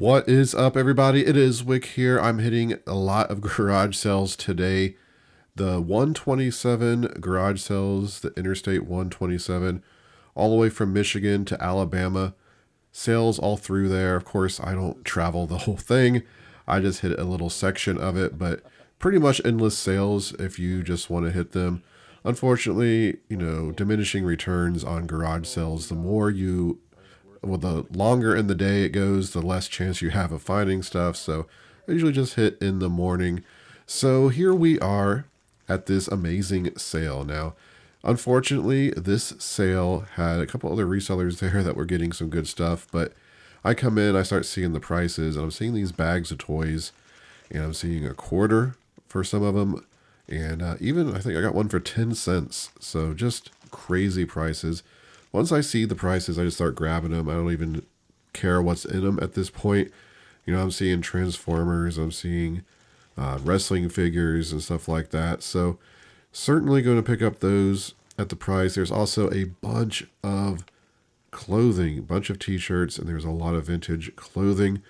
What is up, everybody? It is Wick here. I'm hitting a lot of garage sales today. The 127 garage sales, the Interstate 127, all the way from Michigan to Alabama. Sales all through there. Of course, I don't travel the whole thing. I just hit a little section of it, but pretty much endless sales if you just want to hit them. Unfortunately, diminishing returns on garage sales. The longer in the day it goes, the less chance you have of finding stuff. So I usually just hit in the morning. So here we are at this amazing sale. Now, unfortunately, this sale had a couple other resellers there that were getting some good stuff, but I come in, I start seeing the prices, and I'm seeing these bags of toys, and I'm seeing a quarter for some of them, and even I think I got one for 10 cents. So just crazy prices. Once I see the prices, I just start grabbing them. I don't even care what's in them at this point. I'm seeing Transformers, I'm seeing wrestling figures and stuff like that. So certainly going to pick up those at the price. There's also a bunch of clothing, a bunch of t-shirts, and there's a lot of vintage clothing.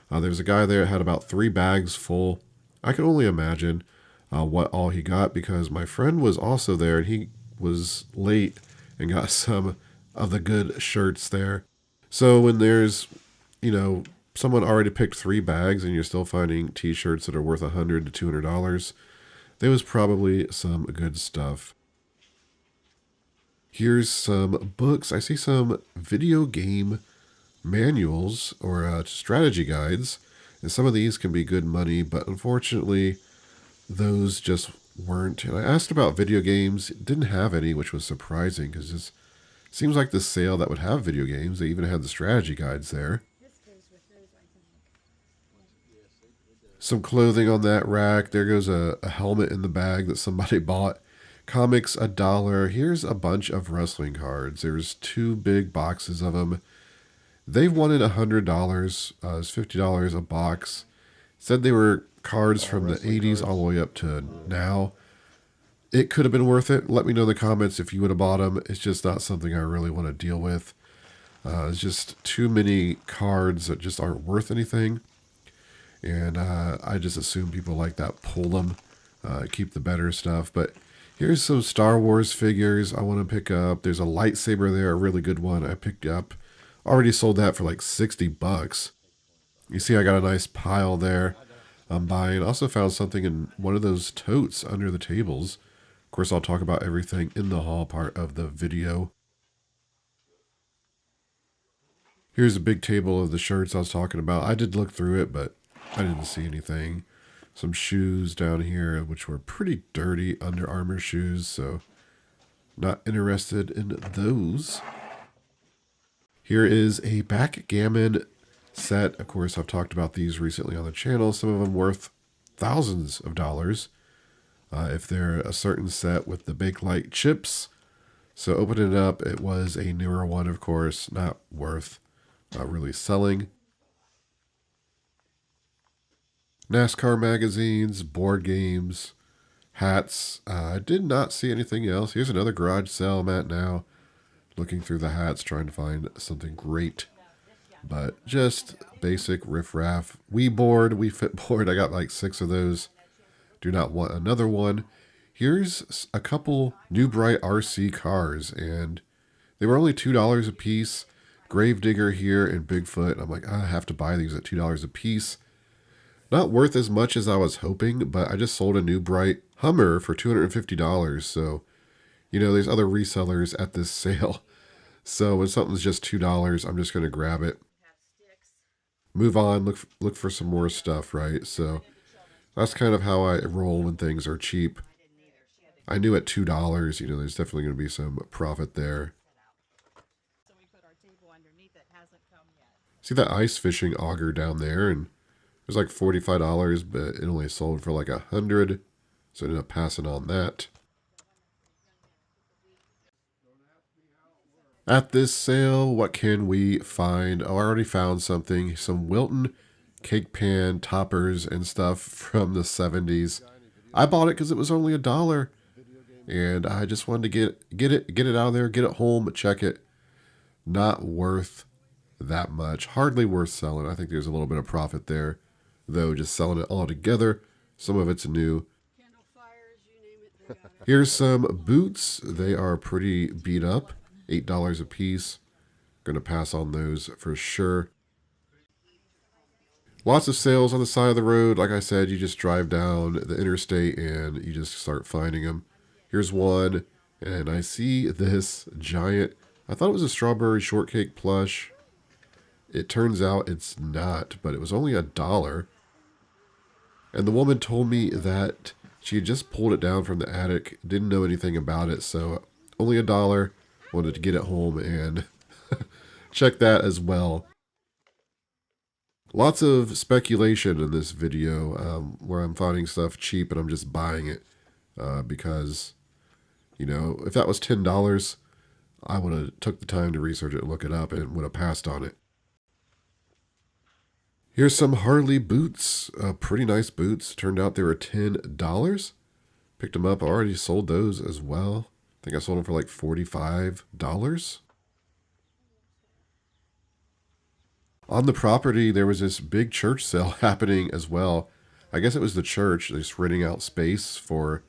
There's a guy there that had about 3 bags full. I can only imagine what all he got, because my friend was also there and he was late and got some of the good shirts there. So when there's, someone already picked 3 bags and you're still finding t-shirts that are worth $100 to $200, there was probably some good stuff. Here's some books. I see some video game manuals or strategy guides, and some of these can be good money, but unfortunately those just weren't. And I asked about video games, didn't have any, which was surprising because it seems like the sale that would have video games. They even had the strategy guides there. Some clothing on that rack. There goes a helmet in the bag that somebody bought. Comics, $1. Here's a bunch of wrestling cards. There's 2 big boxes of them. They wanted $100. It's $50 a box. Said they were cards from the 80s all the way up to now. It could have been worth it. Let me know in the comments if you would have bought them. It's just not something I really want to deal with. It's just too many cards that just aren't worth anything. And I just assume people like that pull them, keep the better stuff. But here's some Star Wars figures I want to pick up. There's a lightsaber there, a really good one I picked up. Already sold that for like $60. You see I got a nice pile there I'm buying. Also found something in one of those totes under the tables. Of course, I'll talk about everything in the haul part of the video. Here's a big table of the shirts I was talking about. I did look through it, but I didn't see anything. Some shoes down here, which were pretty dirty Under Armour shoes, so not interested in those. Here is a backgammon set. Of course, I've talked about these recently on the channel. Some of them worth thousands of dollars if they're a certain set with the Bakelite chips. So opening it up, it was a newer one, of course, not worth really selling. NASCAR magazines, board games, hats. I did not see anything else. Here's another garage sale I'm at now. Looking through the hats, trying to find something great. But just basic riffraff. Wii board, Wii Fit board. I got like 6 of those. Do not want another one. Here's a couple New Bright RC cars, and they were only $2 a piece. Gravedigger here and Bigfoot. I'm like, I have to buy these at $2 a piece. Not worth as much as I was hoping, but I just sold a New Bright Hummer for $250. So, there's other resellers at this sale. So when something's just $2, I'm just going to grab it. Move on, look for some more stuff, right? So that's kind of how I roll when things are cheap. I knew at $2, there's definitely going to be some profit there. See that ice fishing auger down there? And it was like $45, but it only sold for like $100. So I ended up passing on that. At this sale, what can we find? Oh, I already found something. Some Wilton cake pan toppers and stuff from the 70s. I bought it because it was only $1. And I just wanted to get it out of there, get it home, check it. Not worth that much. Hardly worth selling. I think there's a little bit of profit there, though, just selling it all together. Some of it's new. Here's some boots. They are pretty beat up. $8 a piece. Gonna pass on those for sure. Lots of sales on the side of the road. Like I said, you just drive down the interstate and you just start finding them. Here's one, and I see this giant. I thought it was a strawberry shortcake plush. It turns out it's not, but it was only $1. And the woman told me that she had just pulled it down from the attic, didn't know anything about it, so only $1. Wanted to get it home and check that as well. Lots of speculation in this video where I'm finding stuff cheap and I'm just buying it because, if that was $10, I would have took the time to research it and look it up and would have passed on it. Here's some Harley boots, pretty nice boots. Turned out they were $10. Picked them up, already sold those as well. I think I sold them for like $45. On the property, there was this big church sale happening as well. I guess it was the church just renting out space for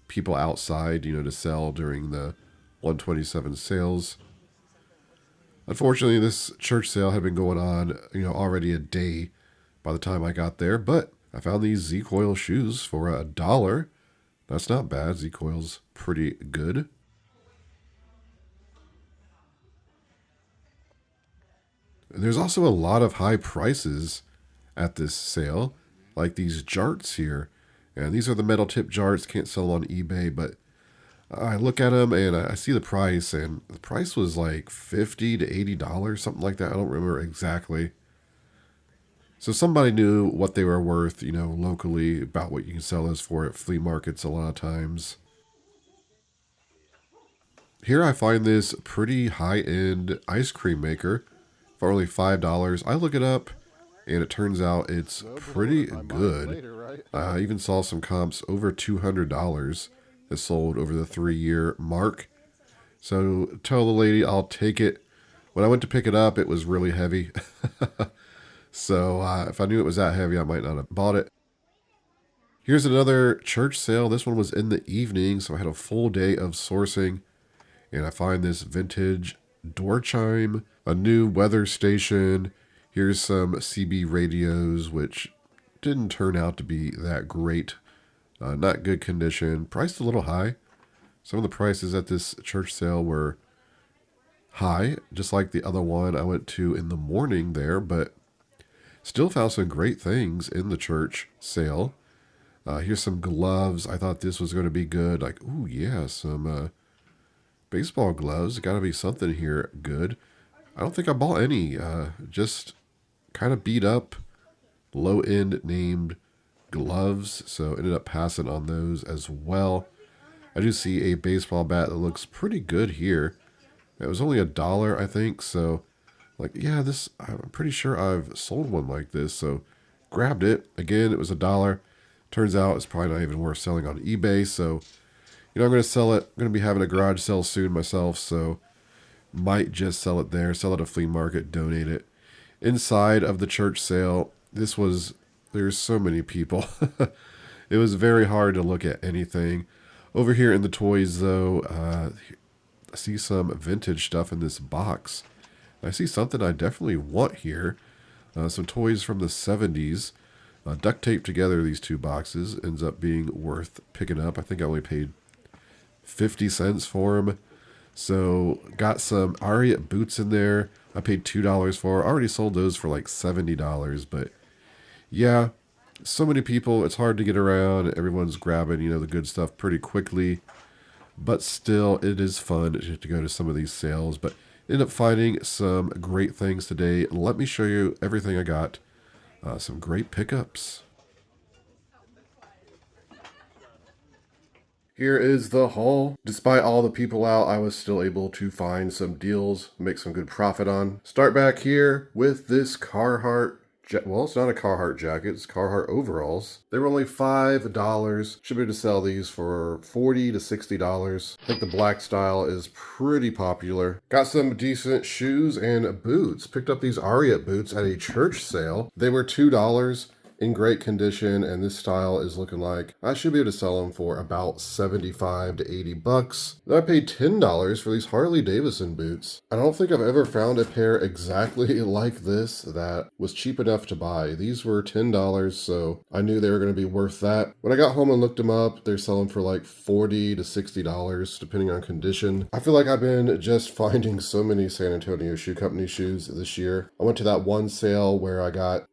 people outside, to sell during the 127 sales. Unfortunately, this church sale had been going on, already a day by the time I got there, but I found these Z-Coil shoes for $1. That's not bad. Z-Coil's pretty good. There's also a lot of high prices at this sale, like these jarts here. And these are the metal tip jarts. Can't sell on eBay, but I look at them and I see the price, and the price was like $50 to $80, something like that. I don't remember exactly. So somebody knew what they were worth, locally, about what you can sell those for at flea markets a lot of times. Here I find this pretty high-end ice cream maker for only $5. I look it up, and it turns out it's pretty good. I even saw some comps over $200 that sold over the 3-year mark. So tell the lady I'll take it. When I went to pick it up, it was really heavy. So if I knew it was that heavy, I might not have bought it. Here's another church sale. This one was in the evening, so I had a full day of sourcing. And I find this vintage door chime, a new weather station. Here's some CB radios, which didn't turn out to be that great. Not good condition. Priced a little high. Some of the prices at this church sale were high, just like the other one I went to in the morning there, but still found some great things in the church sale. Here's some gloves. I thought this was going to be good. Like, ooh, yeah, some baseball gloves. Got to be something here good. I don't think I bought any. Just kind of beat up, low-end named gloves. So ended up passing on those as well. I do see a baseball bat that looks pretty good here. It was only $1, I think. So, yeah, I'm pretty sure I've sold one like this. So, grabbed it. Again, it was $1. Turns out it's probably not even worth selling on eBay. So, I'm going to sell it. I'm going to be having a garage sale soon myself. So, might just sell it there. Sell it at a flea market. Donate it. Inside of the church sale, there's so many people. It was very hard to look at anything. Over here in the toys, though, I see some vintage stuff in this box. I see something I definitely want here. Some toys from the 70s. Duct taped together these two boxes. Ends up being worth picking up. I think I only paid 50 cents for them. So got some Ariat boots in there. I paid $2 for. I already sold those for like $70. But yeah, so many people. It's hard to get around. Everyone's grabbing, the good stuff pretty quickly. But still, it is fun to go to some of these sales. But end up finding some great things today. Let me show you everything I got. Some great pickups. Here is the haul. Despite all the people out, I was still able to find some deals, make some good profit on. Start back here with this Carhartt well, it's not a Carhartt jacket, it's Carhartt overalls. They were only $5. Should be able to sell these for $40 to $60. I think the black style is pretty popular. Got some decent shoes and boots. Picked up these Ariat boots at a church sale. They were $2. In great condition, and this style is looking like I should be able to sell them for about 75 to 80 bucks. Then I paid $10 for these Harley Davidson boots. I don't think I've ever found a pair exactly like this that was cheap enough to buy. These were $10, so I knew they were going to be worth that. When I got home and looked them up, they're selling for like $40 to $60 depending on condition. I feel like I've been just finding so many San Antonio Shoe Company shoes this year. I went to that one sale where I got,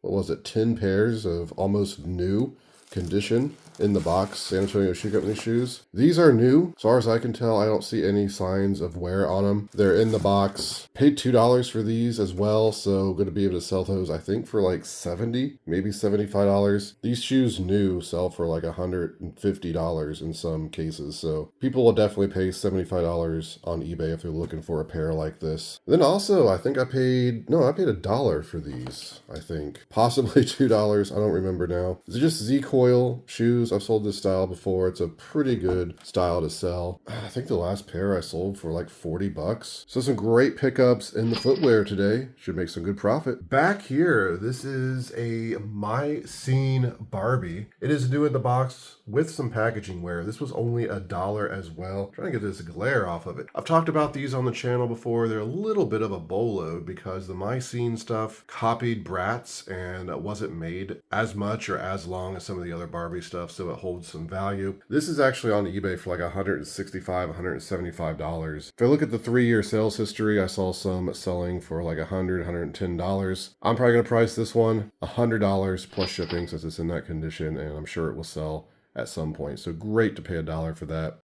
10 pairs of almost new condition in the box San Antonio Shoe Company shoes. These are new. As far as I can tell, I don't see any signs of wear on them. They're in the box. Paid $2 for these as well, so going to be able to sell those, I think, for like $70, maybe $75. These shoes new sell for like $150 in some cases, so people will definitely pay $75 on eBay if they're looking for a pair like this. Then also, I think I paid $1 for these, I think. Possibly $2, I don't remember now. Is it just Z-Coil shoes? I've sold this style before. It's a pretty good style to sell. I think the last pair I sold for like 40 bucks. So some great pickups in the footwear today. Should make some good profit. Back here, this is a My Scene Barbie. It is new in the box with some packaging wear. This was only $1 as well. Trying to get this glare off of it. I've talked about these on the channel before. They're a little bit of a bolo because the My Scene stuff copied Bratz and wasn't made as much or as long as some of the other Barbie stuff, so it holds some value. This is actually on eBay for like $165, $175. If I look at the 3-year sales history, I saw some selling for like $100, $110. I'm probably going to price this one $100 plus shipping since it's in that condition, and I'm sure it will sell at some point. So great to pay $1 for that.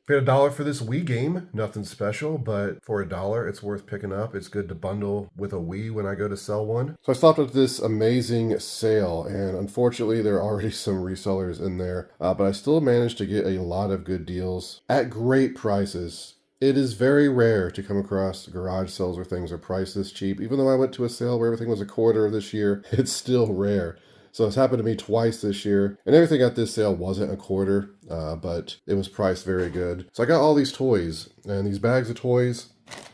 Paid $1 for this Wii game. Nothing special, but for $1, it's worth picking up. It's good to bundle with a Wii when I go to sell one. So I stopped at this amazing sale, and unfortunately, there are already some resellers in there, but I still managed to get a lot of good deals at great prices. It is very rare to come across garage sales where things are priced this cheap. Even though I went to a sale where everything was a quarter this year, it's still rare. So it's happened to me twice this year, and everything at this sale wasn't a quarter, but it was priced very good. So I got all these toys, and these bags of toys,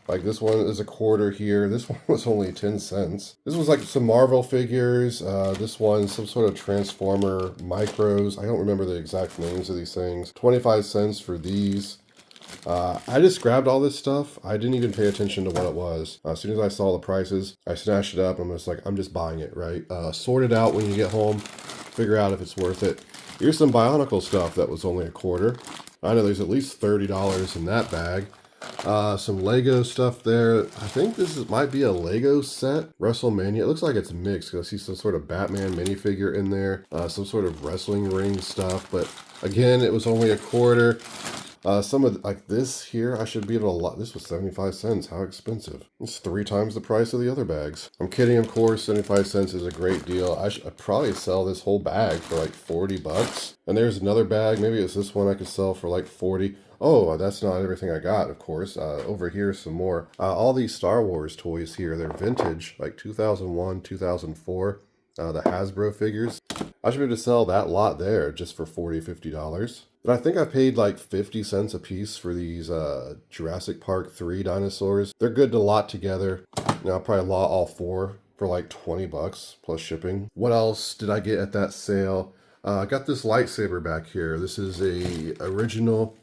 like this one is a quarter here. This one was only 10 cents. This was like some Marvel figures. This one, some sort of Transformer micros. I don't remember the exact names of these things. 25 cents for these. I just grabbed all this stuff. I didn't even pay attention to what it was. As soon as I saw the prices, I snatched it up. I'm just buying it, right? Sort it out when you get home. Figure out if it's worth it. Here's some Bionicle stuff that was only a quarter. I know there's at least $30 in that bag. Some Lego stuff there. I think might be a Lego set. WrestleMania. It looks like it's mixed because I see some sort of Batman minifigure in there. Some sort of wrestling ring stuff. But again, it was only a quarter. Some of like this here, I should be able to. This was 75 cents. How expensive? It's 3 times the price of the other bags. I'm kidding, of course. 75 cents is a great deal. I'd probably sell this whole bag for like 40 bucks. And there's another bag. Maybe it's this one I could sell for like 40. Oh, that's not everything I got, of course. Over here, some more. All these Star Wars toys here, they're vintage, like 2001, 2004. The Hasbro figures. I should be able to sell that lot there just for $40, $50. But I think I paid like 50 cents a piece for these Jurassic Park 3 dinosaurs. They're good to lot together. I'll probably lot all 4 for like 20 bucks plus shipping. What else did I get at that sale? I got this lightsaber back here. This is a original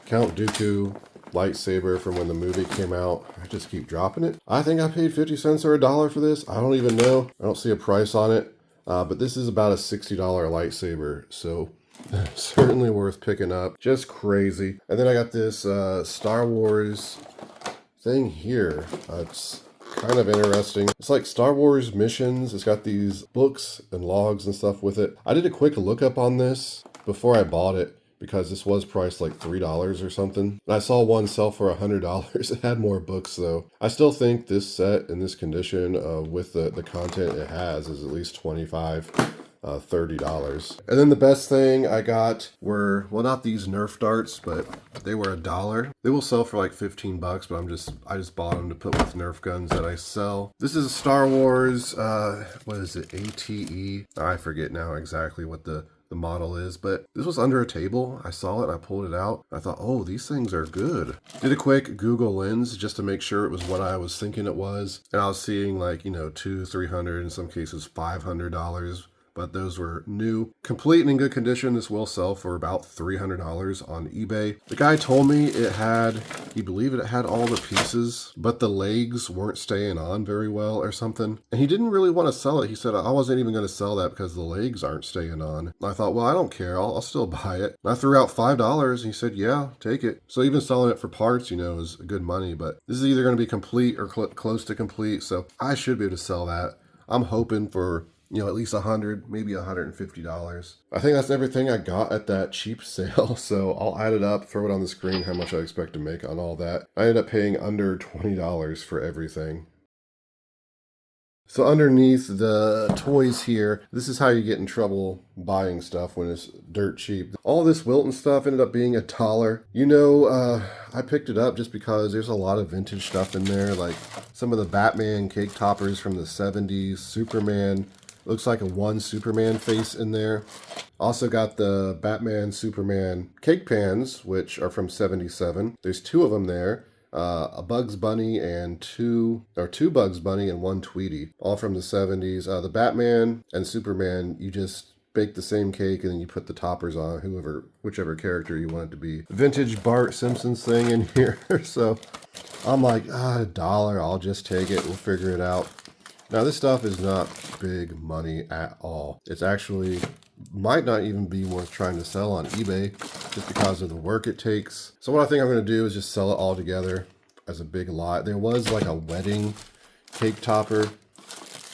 Count Dooku lightsaber from when the movie came out. I just keep dropping it. I think I paid 50 cents or $1 for this. I don't even know. I don't see a price on it. But this is about a $60 lightsaber. So certainly worth picking up. Just crazy. And then I got this Star Wars thing here. It's kind of interesting. It's like Star Wars missions. It's got these books and logs and stuff with it. I did a quick lookup on this before I bought it, because this was priced like $3 or something. And I saw one sell for $100. It had more books though. I still think this set in this condition with the content it has is at least $25 $30. And then the best thing I got were, well, not these Nerf darts, but they were $1. They will sell for like 15 bucks, but I just bought them to put with Nerf guns that I sell. This is a Star Wars, what is it, ATE? I forget now exactly what the model is, but this was under a table. I saw it and I pulled it out. I thought, oh, these things are good. Did a quick Google lens just to make sure it was what I was thinking it was. And I was seeing like, you know, $200, $300, in some cases $500. But those were new, complete and in good condition. This will sell for about $300 on eBay. The guy told me he believed it had all the pieces, but the legs weren't staying on very well or something. And he didn't really want to sell it. He said, I wasn't even going to sell that because the legs aren't staying on. And I thought, well, I don't care. I'll still buy it. And I threw out $5 and he said, yeah, take it. So even selling it for parts, you know, is good money, but this is either going to be complete or close to complete. So I should be able to sell that. I'm hoping for, you know, at least $100, maybe $150. I think that's everything I got at that cheap sale. So I'll add it up, throw it on the screen, how much I expect to make on all that. I ended up paying under $20 for everything. So underneath the toys here, this is how you get in trouble buying stuff when it's dirt cheap. All this Wilton stuff ended up being $1. You know, I picked it up just because there's a lot of vintage stuff in there, like some of the Batman cake toppers from the 70s, Superman. Looks like a one Superman face in there. Also got the Batman Superman cake pans, which are from 77. There's 2 of them there. A Bugs Bunny and two Bugs Bunny and 1 Tweety, all from the 70s. The Batman and Superman, you just bake the same cake and then you put the toppers on whichever character you want it to be. Vintage Bart Simpson's thing in here. So I'm like, $1, I'll just take it. We'll figure it out. Now this stuff is not big money at all. It's actually might not even be worth trying to sell on eBay just because of the work it takes. So what I think I'm going to do is just sell it all together as a big lot. There was like a wedding cake topper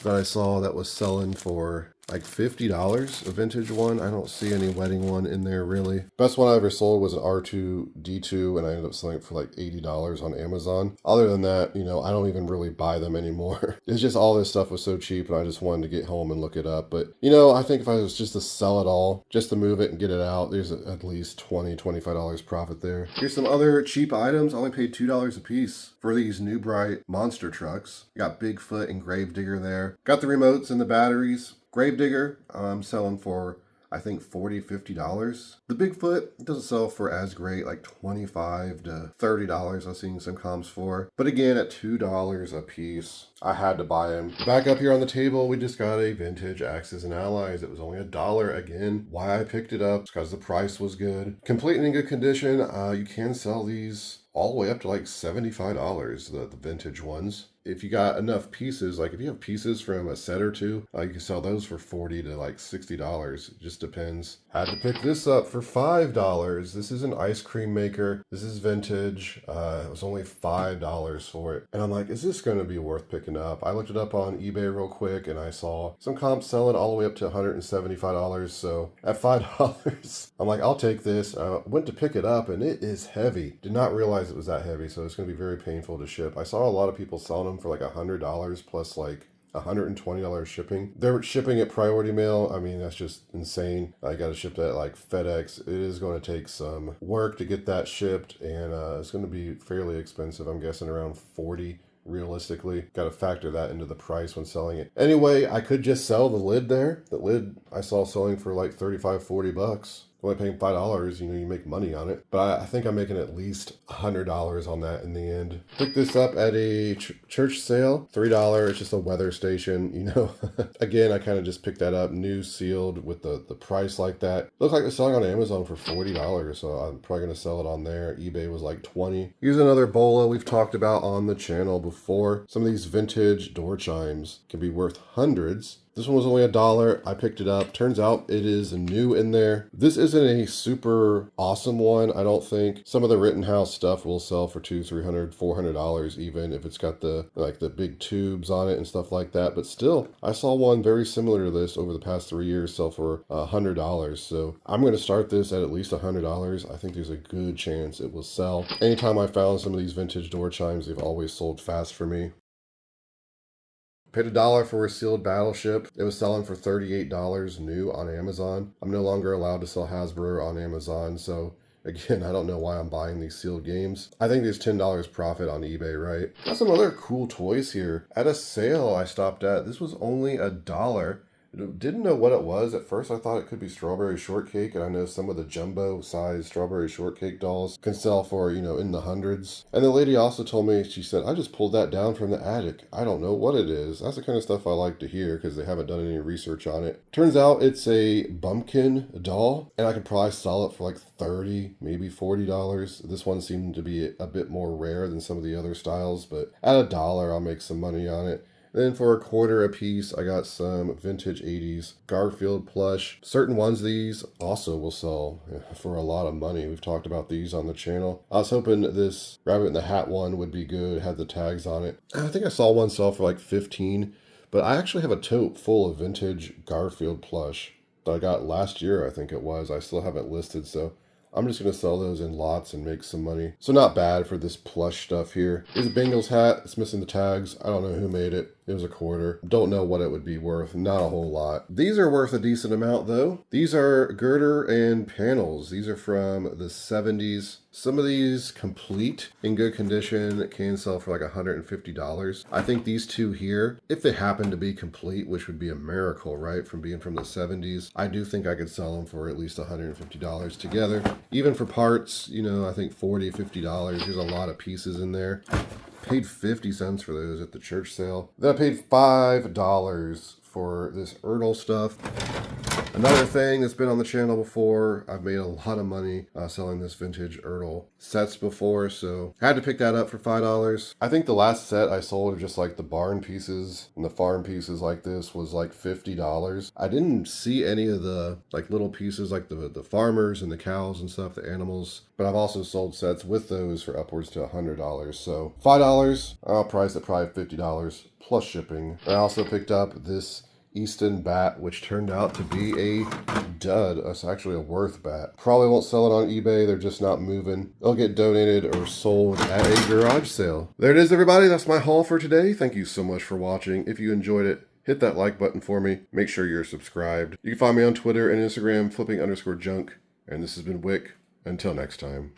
that I saw that was selling for like $50, a vintage one. I don't see any wedding one in there really. Best one I ever sold was an R2-D2 and I ended up selling it for like $80 on Amazon. Other than that, you know, I don't even really buy them anymore. It's just all this stuff was so cheap and I just wanted to get home and look it up. But you know, I think if I was just to sell it all, just to move it and get it out, there's at least $20, $25 profit there. Here's some other cheap items. I only paid $2 a piece for these New Bright monster trucks. Got Bigfoot and Gravedigger there. Got the remotes and the batteries. Gravedigger, I'm selling for, I think, $40, $50. The Bigfoot doesn't sell for as great, like $25 to $30 I'm seeing some comps for. But again, at $2 a piece, I had to buy them. Back up here on the table, we just got a vintage Axis and Allies. It was only $1 again. Why I picked it up is because the price was good. Complete and in good condition. You can sell these all the way up to like $75, the vintage ones. If you got enough pieces, like if you have pieces from a set or two, you can sell those for $40 to like $60. It just depends. Had to pick this up for $5. This is an ice cream maker. This is vintage. It was only $5 for it. And I'm like, is this going to be worth picking up? I looked it up on eBay real quick and I saw some comps selling all the way up to $175. So at $5, I'm like, I'll take this. I went to pick it up and it is heavy. Did not realize it was that heavy. So it's going to be very painful to ship. I saw a lot of people selling them for like $100 plus like $120 shipping. They're shipping it priority mail. I mean, that's just insane. I got to ship that like FedEx. It is going to take some work to get that shipped and it's going to be fairly expensive. I'm guessing around $40 realistically. Got to factor that into the price when selling it. Anyway, I could just sell the lid there. The lid I saw selling for like $35, $40. Only paying $5, you know, you make money on it. But I think I'm making at least $100 on that in the end. Picked this up at a church sale, $3. It's just a weather station, you know. Again, I kind of just picked that up, new, sealed, with the price like that. Looked like it's selling on Amazon for $40, so I'm probably going to sell it on there. eBay was like $20. Here's another Bola we've talked about on the channel before. Some of these vintage door chimes can be worth hundreds. This one was only $1. I picked it up. Turns out it is new in there. This isn't a super awesome one, I don't think. Some of the Rittenhouse stuff will sell for $200, $300, $400 even if it's got the big tubes on it and stuff like that. But still, I saw one very similar to this over the past 3 years sell for $100. So I'm going to start this at least $100. I think there's a good chance it will sell. Anytime I found some of these vintage door chimes, they've always sold fast for me. Paid $1 for a sealed battleship. It was selling for $38 new on Amazon. I'm no longer allowed to sell Hasbro on Amazon, so again, I don't know why I'm buying these sealed games. I think there's $10 profit on eBay, right? Got some other cool toys here. At a sale I stopped at, this was only $1. Didn't know what it was. At first I thought it could be strawberry shortcake, and I know some of the jumbo size strawberry shortcake dolls can sell for, in the hundreds. And the lady also told me, she said, I just pulled that down from the attic. I don't know what it is. That's the kind of stuff I like to hear because they haven't done any research on it. Turns out it's a bumpkin doll, and I could probably sell it for like $30, maybe $40. This one seemed to be a bit more rare than some of the other styles, but at $1 I'll make some money on it. Then for a quarter a piece, I got some vintage 80s Garfield plush. Certain ones of these also will sell for a lot of money. We've talked about these on the channel. I was hoping this Rabbit in the Hat one would be good, had the tags on it. I think I saw one sell for like $15, but I actually have a tote full of vintage Garfield plush that I got last year, I think it was. I still haven't listed, so I'm just going to sell those in lots and make some money. So not bad for this plush stuff here. Here's a Bengals hat. It's missing the tags. I don't know who made it. It was a quarter. Don't know what it would be worth. Not a whole lot. These are worth a decent amount though. These are girder and panels. These are from the 70s. Some of these complete in good condition can sell for like $150. I think these two here, if they happen to be complete, which would be a miracle, right? From being from the 70s, I do think I could sell them for at least $150 together. Even for parts, I think $40, $50. There's a lot of pieces in there. Paid 50 cents for those at the church sale. Then I paid $5 for this Erdl stuff. Another thing that's been on the channel before, I've made a lot of money selling this vintage Erdl sets before, so I had to pick that up for $5. I think the last set I sold of just like the barn pieces and the farm pieces like this was like $50. I didn't see any of the like little pieces like the farmers and the cows and stuff, the animals, but I've also sold sets with those for upwards to $100. So $5, I'll price it probably $50 plus shipping. I also picked up this Easton bat, which turned out to be a dud. It's actually a worth bat. Probably won't sell it on eBay. They're just not moving. They'll get donated or sold at a garage sale. There it is, everybody. That's my haul for today. Thank you so much for watching. If you enjoyed it, hit that like button for me. Make sure you're subscribed. You can find me on Twitter and Instagram, flipping_junk. And this has been Wick. Until next time.